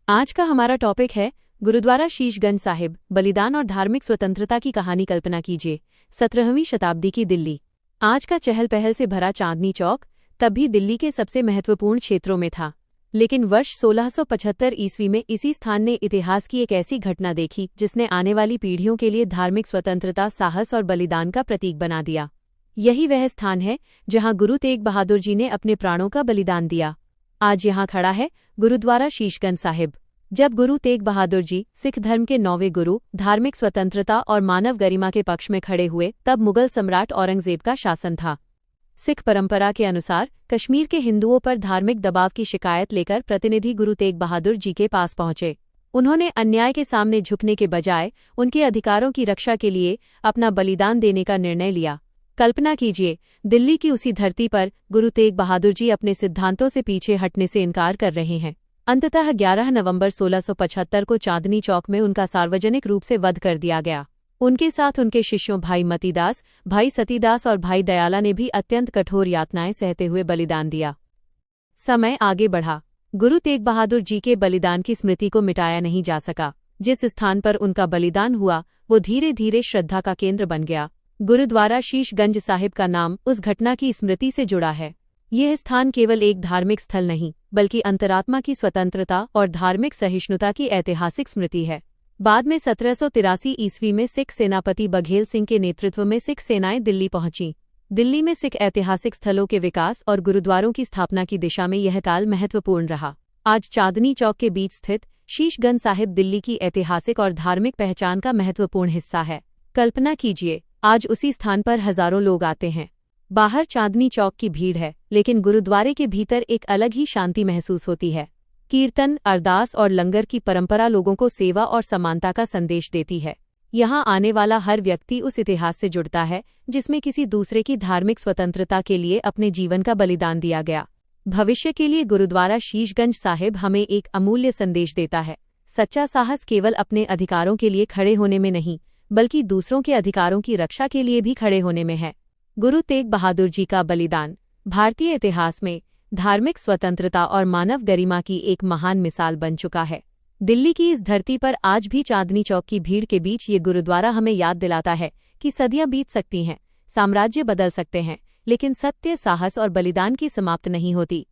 आज का हमारा टॉपिक है गुरुद्वारा शीशगंज साहिब, बलिदान और धार्मिक स्वतंत्रता की कहानी। कल्पना कीजिए, 17वीं शताब्दी की दिल्ली। आज का चहल पहल से भरा चांदनी चौक तब भी दिल्ली के सबसे महत्वपूर्ण क्षेत्रों में था। लेकिन वर्ष 1675 ईस्वी में इसी स्थान ने इतिहास की एक ऐसी घटना देखी जिसने आने वाली पीढ़ियों के लिए धार्मिक स्वतंत्रता, साहस और बलिदान का प्रतीक बना दिया। यही वह स्थान है जहां गुरु तेग बहादुर जी ने अपने प्राणों का बलिदान दिया। आज यहाँ खड़ा है गुरुद्वारा शीशगंज साहिब। जब गुरु तेग बहादुर जी सिख धर्म के 9वें गुरु धार्मिक स्वतंत्रता और मानव गरिमा के पक्ष में खड़े हुए, तब मुगल सम्राट औरंगजेब का शासन था। सिख परंपरा के अनुसार कश्मीर के हिंदुओं पर धार्मिक दबाव की शिकायत लेकर प्रतिनिधि गुरु तेग बहादुर जी के पास पहुंचे। उन्होंने अन्याय के सामने झुकने के बजाय उनके अधिकारों की रक्षा के लिए अपना बलिदान देने का निर्णय लिया। कल्पना कीजिए, दिल्ली की उसी धरती पर गुरु तेग बहादुर जी अपने सिद्धांतों से पीछे हटने से इनकार कर रहे हैं। अंततः 11 नवंबर 1675 को चांदनी चौक में उनका सार्वजनिक रूप से वध कर दिया गया। उनके साथ उनके शिष्यों भाई मतीदास, भाई सतीदास और भाई दयाला ने भी अत्यंत कठोर यातनाएं सहते हुए बलिदान दिया। समय आगे बढ़ा। गुरु तेग बहादुर जी के बलिदान की स्मृति को मिटाया नहीं जा सका। जिस स्थान पर उनका बलिदान हुआ वो धीरे धीरे श्रद्धा का केंद्र बन गया। गुरुद्वारा शीशगंज साहिब का नाम उस घटना की स्मृति से जुड़ा है। यह स्थान केवल एक धार्मिक स्थल नहीं, बल्कि अंतरात्मा की स्वतंत्रता और धार्मिक सहिष्णुता की ऐतिहासिक स्मृति है। बाद में 1783 ईस्वी में सिख सेनापति बघेल सिंह के नेतृत्व में सिख सेनाएं दिल्ली पहुंची। दिल्ली में सिख ऐतिहासिक स्थलों के विकास और गुरुद्वारों की स्थापना की दिशा में यह काल महत्वपूर्ण रहा। आज चांदनी चौक के बीच स्थित शीशगंज साहिब दिल्ली की ऐतिहासिक और धार्मिक पहचान का महत्वपूर्ण हिस्सा है। कल्पना कीजिए, आज उसी स्थान पर हजारों लोग आते हैं। बाहर चांदनी चौक की भीड़ है, लेकिन गुरुद्वारे के भीतर एक अलग ही शांति महसूस होती है। कीर्तन, अरदास और लंगर की परंपरा लोगों को सेवा और समानता का संदेश देती है। यहाँ आने वाला हर व्यक्ति उस इतिहास से जुड़ता है जिसमें किसी दूसरे की धार्मिक स्वतंत्रता के लिए अपने जीवन का बलिदान दिया गया। भविष्य के लिए गुरुद्वारा शीशगंज साहिब हमें एक अमूल्य संदेश देता है। सच्चा साहस केवल अपने अधिकारों के लिए खड़े होने में नहीं, बल्कि दूसरों के अधिकारों की रक्षा के लिए भी खड़े होने में है। गुरु तेग बहादुर जी का बलिदान भारतीय इतिहास में धार्मिक स्वतंत्रता और मानव गरिमा की एक महान मिसाल बन चुका है। दिल्ली की इस धरती पर आज भी चांदनी चौक की भीड़ के बीच ये गुरुद्वारा हमें याद दिलाता है कि सदियां बीत सकती हैं, साम्राज्य बदल सकते हैं, लेकिन सत्य, साहस और बलिदान की समाप्त नहीं होती।